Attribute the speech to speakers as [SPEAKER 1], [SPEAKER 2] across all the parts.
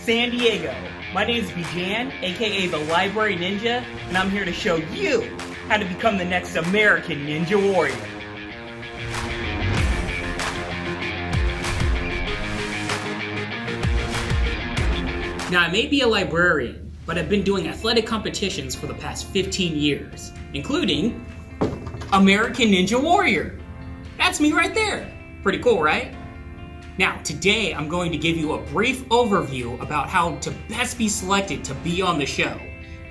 [SPEAKER 1] San Diego. My name is Bijan, aka the Library Ninja, and I'm here to show you how to become the next American Ninja Warrior. Now, I may be a librarian, but I've been doing athletic competitions for the past 15 years, including American Ninja Warrior. That's me right there. Pretty cool, right? Now, today I'm going to give you a brief overview about how to best be selected to be on the show,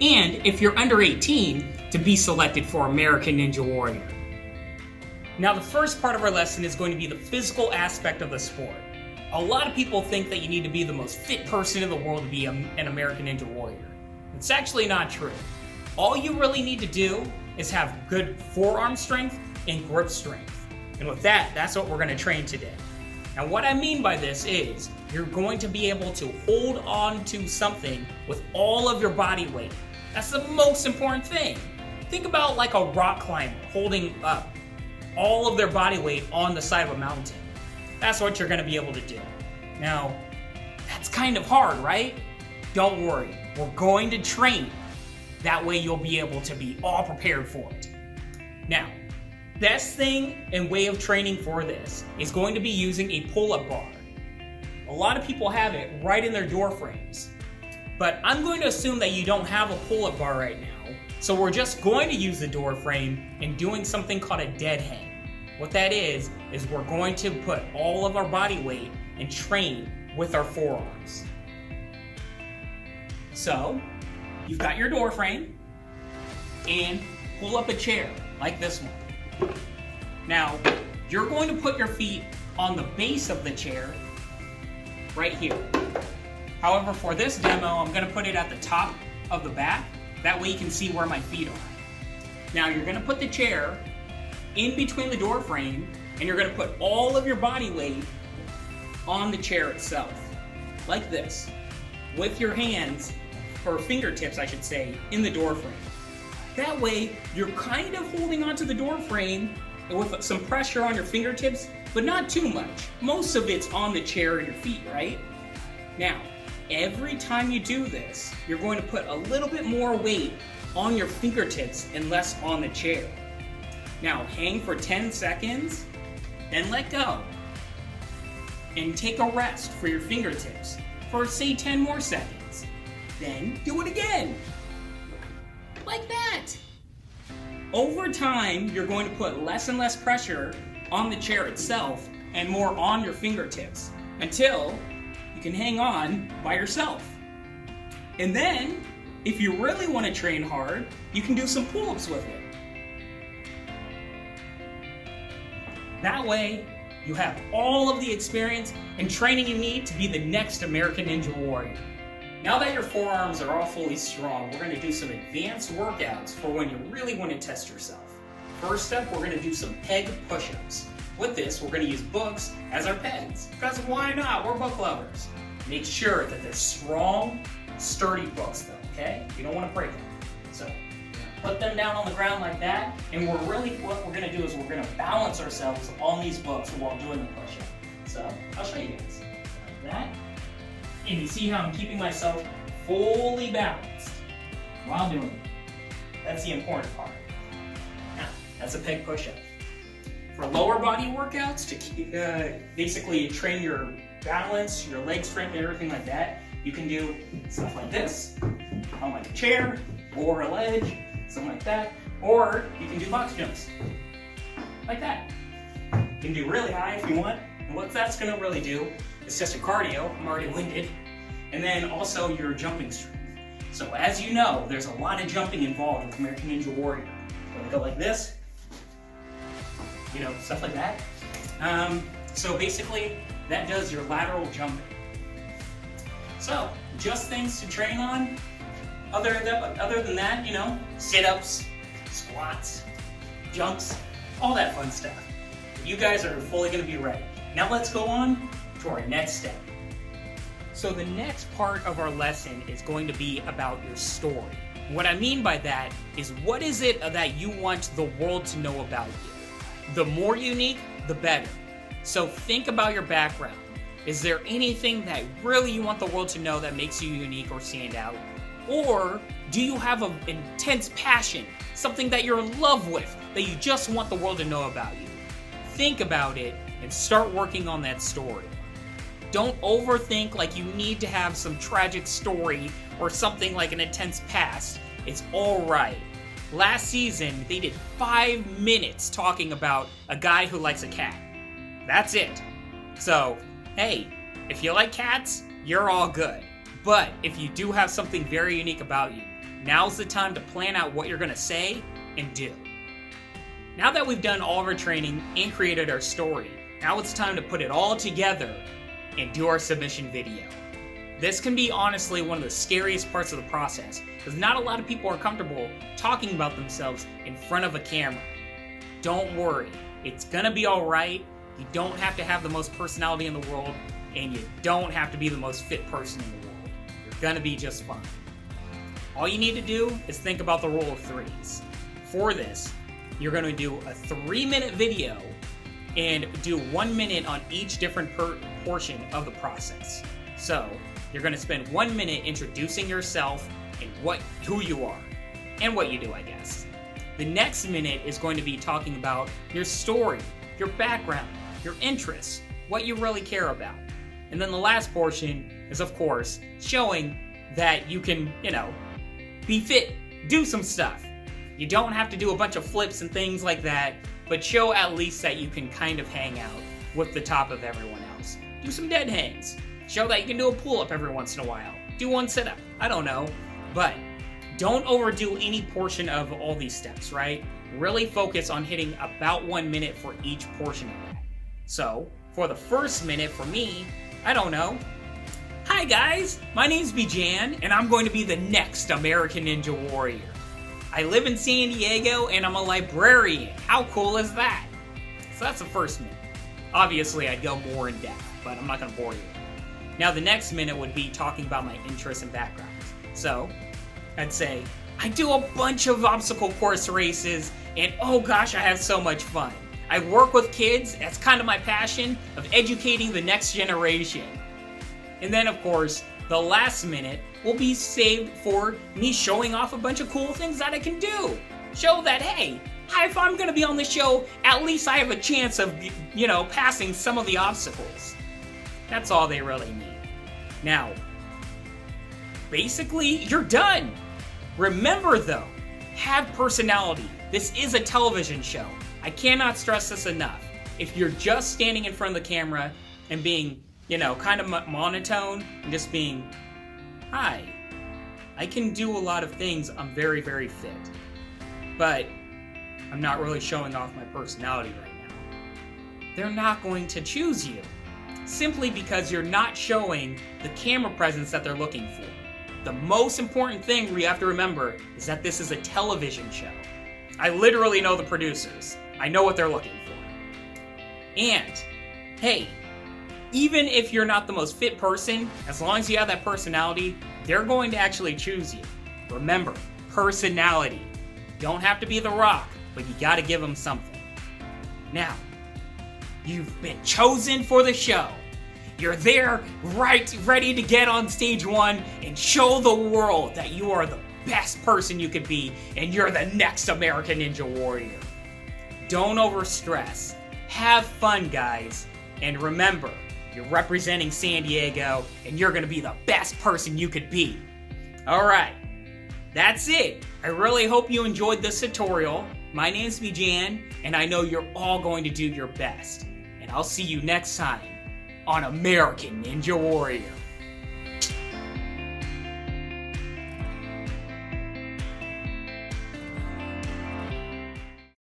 [SPEAKER 1] and if you're under 18, to be selected for American Ninja Warrior. Now, the first part of our lesson is going to be the physical aspect of the sport. A lot of people think that you need to be the most fit person in the world to be an American Ninja Warrior. It's actually not true. All you really need to do is have good forearm strength and grip strength. And with that, that's what we're going to train today. Now, what I mean by this is you're going to be able to hold on to something with all of your body weight. That's the most important thing. Think about like a rock climber holding up all of their body weight on the side of a mountain. That's what you're going to be able to do. Now, that's kind of hard, right? Don't worry. We're going to train. That way you'll be able to be all prepared for it. Now, best thing and way of training for this is going to be using a pull-up bar. A lot of people have it right in their door frames, but I'm going to assume that you don't have a pull-up bar right now, so we're just going to use the door frame and doing something called a dead hang. What that is we're going to put all of our body weight and train with our forearms. So, you've got your door frame, and pull up a chair like this one. Now, you're going to put your feet on the base of the chair right here. However, for this demo, I'm going to put it at the top of the back. That way you can see where my feet are. Now, you're going to put the chair in between the door frame, and you're going to put all of your body weight on the chair itself, like this, with your hands, or fingertips, I should say, in the door frame. That way, you're kind of holding onto the door frame with some pressure on your fingertips, but not too much. Most of it's on the chair and your feet, right? Now, every time you do this, you're going to put a little bit more weight on your fingertips and less on the chair. Now, hang for 10 seconds, then let go. And take a rest for your fingertips for, say, 10 more seconds. Then do it again. Like that. Over time, you're going to put less and less pressure on the chair itself and more on your fingertips until you can hang on by yourself. And then, if you really want to train hard, you can do some pull-ups with it. That way, you have all of the experience and training you need to be the next American Ninja Warrior. Now that your forearms are all fully strong, we're going to do some advanced workouts for when you really want to test yourself. First up, we're going to do some peg push-ups. With this, we're going to use books as our pegs, because why not? We're book lovers. Make sure that they're strong, sturdy books though, okay? You don't want to break them. So, put them down on the ground like that, and what we're going to do is we're going to balance ourselves on these books while doing the push-up. So, I'll show you guys. Like that. And you see how I'm keeping myself fully balanced while doing it. That's the important part. Now, that's a peg push-up. For lower body workouts, to keep, basically train your balance, your leg strength, and everything like that, you can do stuff like this, on like a chair, or a ledge, something like that, or you can do box jumps, like that. You can do really high if you want, and what that's going to really do, it's just a cardio, I'm already winded, and then also your jumping strength. So as you know, there's a lot of jumping involved with American Ninja Warrior. When I go like this, you know, stuff like that. So basically, that does your lateral jumping. So, just things to train on. Other than that, you know, sit-ups, squats, jumps, all that fun stuff. You guys are fully going to be ready. Now let's go on to our next step. So the next part of our lesson is going to be about your story. What I mean by that is, what is it that you want the world to know about you? The more unique, the better. So think about your background. Is there anything that really you want the world to know that makes you unique or stand out? Or do you have an intense passion, something that you're in love with, that you just want the world to know about you? Think about it and start working on that story. Don't overthink like you need to have some tragic story or something like an intense past. It's alright. Last season, they did 5 minutes talking about a guy who likes a cat. That's it. So, hey, if you like cats, you're all good. But if you do have something very unique about you, now's the time to plan out what you're going to say and do. Now that we've done all of our training and created our story, now it's time to put it all together and do our submission video. This can be honestly one of the scariest parts of the process, because not a lot of people are comfortable talking about themselves in front of a camera. Don't worry, it's gonna be alright. You don't have to have the most personality in the world, and you don't have to be the most fit person in the world. You're gonna be just fine. All you need to do is think about the rule of threes. For this, you're gonna do a 3-minute video and do 1 minute on each different portion of the process. So, you're going to spend 1 minute introducing yourself and who you are, and what you do, I guess. The next minute is going to be talking about your story, your background, your interests, what you really care about. And then the last portion is, of course, showing that you can, be fit, do some stuff. You don't have to do a bunch of flips and things like that, but show at least that you can kind of hang out with the top of everyone else. Do some dead hangs. Show that you can do a pull-up every once in a while. Do one sit-up. I don't know. But don't overdo any portion of all these steps, right? Really focus on hitting about 1 minute for each portion of that. So, for the first minute, for me, I don't know. Hi guys, my name's Bijan, and I'm going to be the next American Ninja Warrior. I live in San Diego, and I'm a librarian. How cool is that? So that's the first minute. Obviously, I'd go more in depth, but I'm not going to bore you. Now, the next minute would be talking about my interests and backgrounds. So, I'd say, I do a bunch of obstacle course races, and oh gosh, I have so much fun. I work with kids, that's kind of my passion, of educating the next generation. And then, of course, the last minute will be saved for me showing off a bunch of cool things that I can do. Show that, hey, if I'm going to be on the show, at least I have a chance of, passing some of the obstacles. That's all they really need. Now, basically, you're done. Remember, though, have personality. This is a television show. I cannot stress this enough. If you're just standing in front of the camera and being, kind of monotone and just being, hi, I can do a lot of things. I'm very, very fit. But I'm not really showing off my personality right now. They're not going to choose you. Simply because you're not showing the camera presence that they're looking for. The most important thing we have to remember is that this is a television show. I literally know the producers. I know what they're looking for. And, hey, even if you're not the most fit person, as long as you have that personality, they're going to actually choose you. Remember, personality. Don't have to be The Rock, but you gotta give them something. Now, you've been chosen for the show. You're there, ready to get on stage 1 and show the world that you are the best person you could be and you're the next American Ninja Warrior. Don't overstress. Have fun, guys. And remember, you're representing San Diego and you're gonna be the best person you could be. Alright, that's it. I really hope you enjoyed this tutorial. My name's Bijan, and I know you're all going to do your best. And I'll see you next time on American Ninja Warrior.